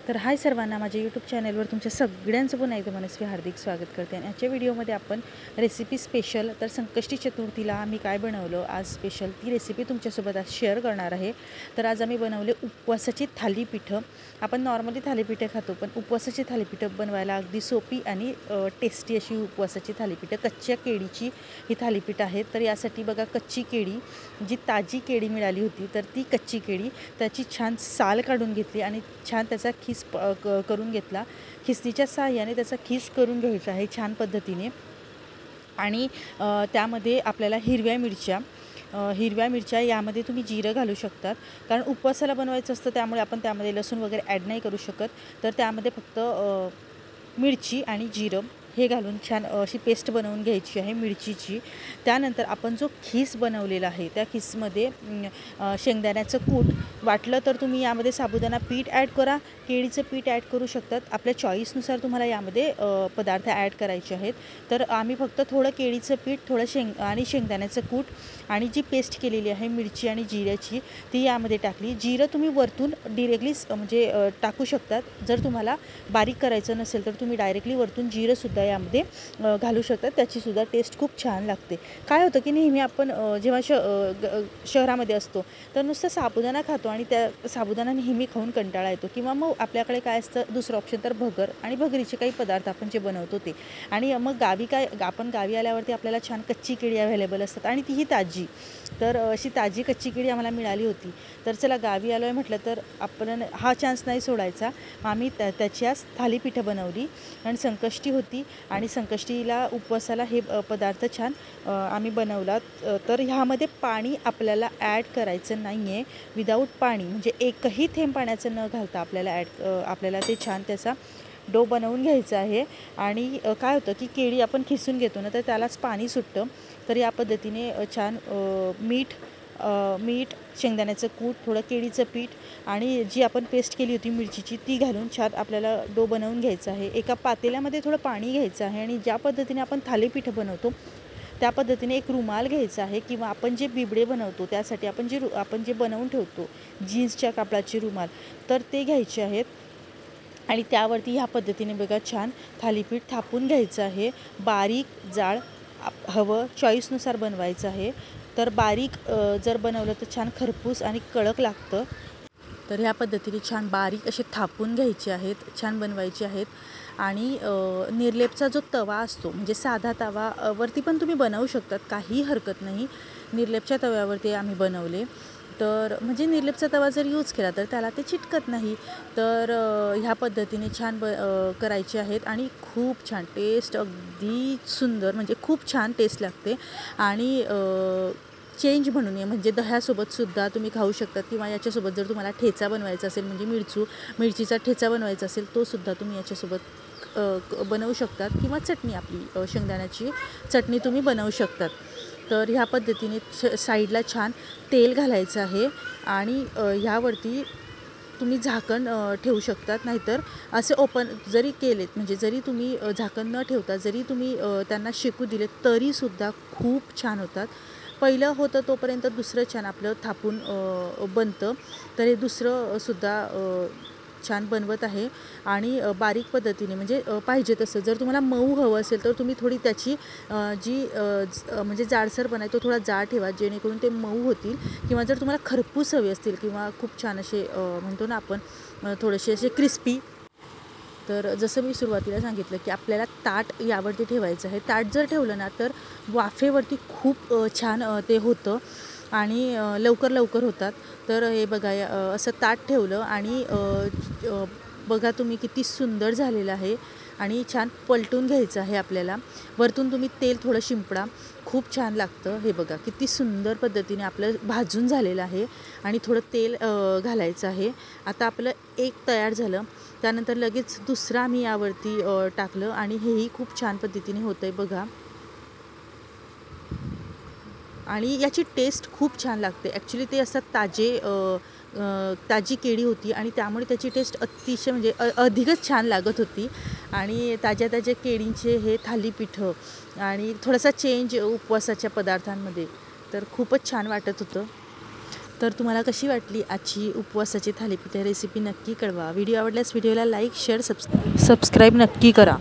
तर हाय सर्वांना, माझ्या यूट्यूब चॅनलवर तुमच्या सगळ्यांचं पुन्हा एकदा मनस्वी हार्दिक स्वागत करते। आणि आजच्या व्हिडिओमध्ये आपण रेसिपी स्पेशल तर संकष्टी चतुर्थीला आम्ही काय बनवलं आज स्पेशल ती रेसिपी तुमच्यासोबत आज शेअर करणार आहे। तर आज आम्ही बनवले उपवासाची थालीपीठं। आपण नॉर्मली थालीपीठं खातो, पण उपवासाची थालीपीठं बनवायला अगदी सोपी आणि टेस्टी अशी उपवासाची थालीपीठं। कच्च्या केळीची ही थालीपीठ आहेत। तर यासाठी बघा, कच्ची केळी, जी ताजी केळी मिळाली होती तर ती कच्ची केळी त्याची छान साल काढून घेतली आणि छान त्याचा खीस करून घेतला। खिसणीच्या सहाय्याने त्याचा खीस करून घ्यायचा आहे छान पद्धतीने। आणि त्यामध्ये आपल्याला हिरव्या मिरच्या यामध्ये तुम्ही जिरं घालू शकतात, कारण उपवासाला बनवायचं असतं त्यामुळे आपण त्यामध्ये लसूण वगैरे ॲड नाही करू शकत। तर त्यामध्ये फक्त मिरची आणि जिरं हे घालून छान अशी पेस्ट बनवून घ्यायची आहे मिरचीची। त्यानंतर आपण जो खीस बनवलेला आहे त्या खीसमध्ये शेंगदाण्याचं कूट, वाटलं तर तुम्ही यामध्ये साबुदाणा पीठ ॲड करा, केळीचं पीठ ॲड करू शकतात, आपल्या चॉईसनुसार तुम्हाला यामध्ये पदार्थ ॲड करायचे आहेत। तर आम्ही फक्त थोडं केळीचं पीठ, थोडं शेंगदाण्याचं कूट आणि जी पेस्ट केलेली आहे मिरची आणि जिऱ्याची ती यामध्ये टाकली। जिरं तुम्ही वरतून डिरेक्टली म्हणजे टाकू शकतात, जर तुम्हाला बारीक करायचं नसेल तर तुम्ही डायरेक्टली वरतून जिरंसुद्धा यामध्ये घालू शकतात, त्याचीसुद्धा टेस्ट खूप छान लागते। काय होतं की नेहमी आपण जेव्हा शहरामध्ये असतो तर नुसतं साबुदाणा खातो आणि त्या साबुदाणा नेहमी खाऊन कंटाळा येतो, किंवा मग आपल्याकडे काय असतं दुसरं ऑप्शन तर भगर आणि भगरीचे काही पदार्थ आपण जे बनवतो ते। आणि मग आपण गावी आल्यावरती आपल्याला छान कच्ची केळी अवेलेबल असतात आणि तीही ताजी। तर अशी ताजी कच्ची केळी आम्हाला मिळाली होती, तर चला गावी आलो आहे म्हटलं तर आपण हा चान्स नाही सोडायचा। आम्ही त्याच्याच थालीपीठं बनवली आणि संकष्टी होती आणि संकष्टीला उपवासाला हे पदार्थ छान आम्ही बनवला। तर ह्यामध्ये पाणी आपल्याला ॲड करायचं नाही आहे, विदाऊट पाणी म्हणजे एकही थेंब पाण्याचं न घालता आपल्याला ते छान त्याचा डो बनवून घ्यायचा आहे। आणि काय होतं की केळी आपण खिसून घेतो ना तर त्यालाच पाणी सुटतं। तर या पद्धतीने छान मीठ, शेंगदाण्याचं कूट, थोडं केळीचं पीठ आणि जी आपण पेस्ट केली होती मिरचीची ती घालून छान आपल्याला डो बनवून घ्यायचा आहे। एका पातेल्यामध्ये थोडं पाणी घ्यायचं आहे आणि ज्या पद्धतीने आपण थालीपीठ बनवतो त्या पद्धतीने एक रुमाल घ्यायचा आहे, किंवा आपण जे बिबडे बनवतो त्यासाठी आपण जे बनवून ठेवतो जीन्सच्या कापडाचे रुमाल, तर ते घ्यायचे आहेत। आणि त्यावरती ह्या पद्धतीने बघा छान थालीपीठ थापून घ्यायचं आहे। बारीक जाड हवं, चॉईसनुसार बनवायचं आहे। तर बारीक जर बनवलं तर छान खरपूस आणि कडक लागतं। तर ह्या पद्धतीने छान बारीक असे थापून घ्यायचे आहेत, छान बनवायचे आहेत। आणि निर्लेपचा जो तवा असतो म्हणजे साधा तवा वरती पण तुम्ही बनवू शकतात, काही हरकत नाही। निर्लेपच्या तव्यावरती आम्ही बनवले, तर म्हणजे निर्लेपचा तवा जर यूज केला तर त्याला ते चिटकत नाही। तर ह्या पद्धतीने छान करायचे आहेत आणि खूप छान टेस्ट, अगदी सुंदर, म्हणजे खूप छान टेस्ट लागते। आणि चेंज म्हणून म्हणजे दह्यासोबतसुद्धा तुम्ही खाऊ शकतात, किंवा याच्यासोबत जर तुम्हाला ठेचा बनवायचा असेल म्हणजे मिरचीचा ठेचा बनवायचा असेल तोसुद्धा तुम्ही याच्यासोबत बनवू शकतात, किंवा चटणी आपली शेंगदाण्याची चटणी तुम्ही बनवू शकतात। तर ह्या पद्धतीने साईडला छान तेल घालायचं आहे आणि ह्यावरती तुम्ही झाकण ठेवू शकतात, नाहीतर असे ओपन जरी केलेत म्हणजे जरी तुम्ही झाकण न ठेवता जरी तुम्ही त्यांना शेकू दिले तरीसुद्धा खूप छान होतात। पहिलं होतं तोपर्यंत दुसरं छान आपलं थापून बनतं, तर हे दुसरंसुद्धा छान बनवत आहे। आणि बारीक पद्धतीने म्हणजे पाहिजे तसं जर तुम्हाला मऊ हवं असेल तर तुम्ही थोडी त्याची म्हणजे जाडसरपणा आहे तो थोडा जाड ठेवा, जेणेकरून ते मऊ होतील। किंवा जर तुम्हाला खरपूस हवे असतील किंवा खूप छान असे म्हणतो ना आपण थोडेसे असे क्रिस्पी, तर जसं मी सुरुवातीला सांगितलं की आपल्याला ताट यावरती ठेवायचं आहे। ताट जर ठेवलं ना तर वाफेवरती खूप छान ते होतं आणि लवकर होतात। तर हे बघा असं ताट ठेवलं आणि बघा तुम्ही किती सुंदर झालेलं आहे आणि छान पलटून घ्यायचं आहे आपल्याला। वरतून तुम्ही तेल थोडं शिंपडा, खूप छान लागतं। हे बघा किती सुंदर पद्धतीने आपलं भाजून झालेलं आहे आणि थोडं तेल घालायचं आहे। आता आपलं एक तयार झालं, त्यानंतर लगेच दुसरं आम्ही यावरती टाकलं आणि हेही खूप छान पद्धतीने होतं आहे बघा। आणि याची टेस्ट खूप छान लागते। ॲक्च्युली ते असतात ताजी केळी होती आणि त्यामुळे त्याची टेस्ट अतिशय म्हणजे अधिकच छान लागत होती। आणि ताज्या केळींचे हे थालीपीठं आणि थोडासा चेंज उपवासाच्या पदार्थांमध्ये, तर खूपच छान वाटत होतं। तर तुम्हाला कशी वाटली आजची उपवासाची थालीपीठ रेसिपी नक्की कळवा. व्हिडिओ आवडल्यास व्हिडिओला लाईक शेअर सबस्क्राईब नक्की करा.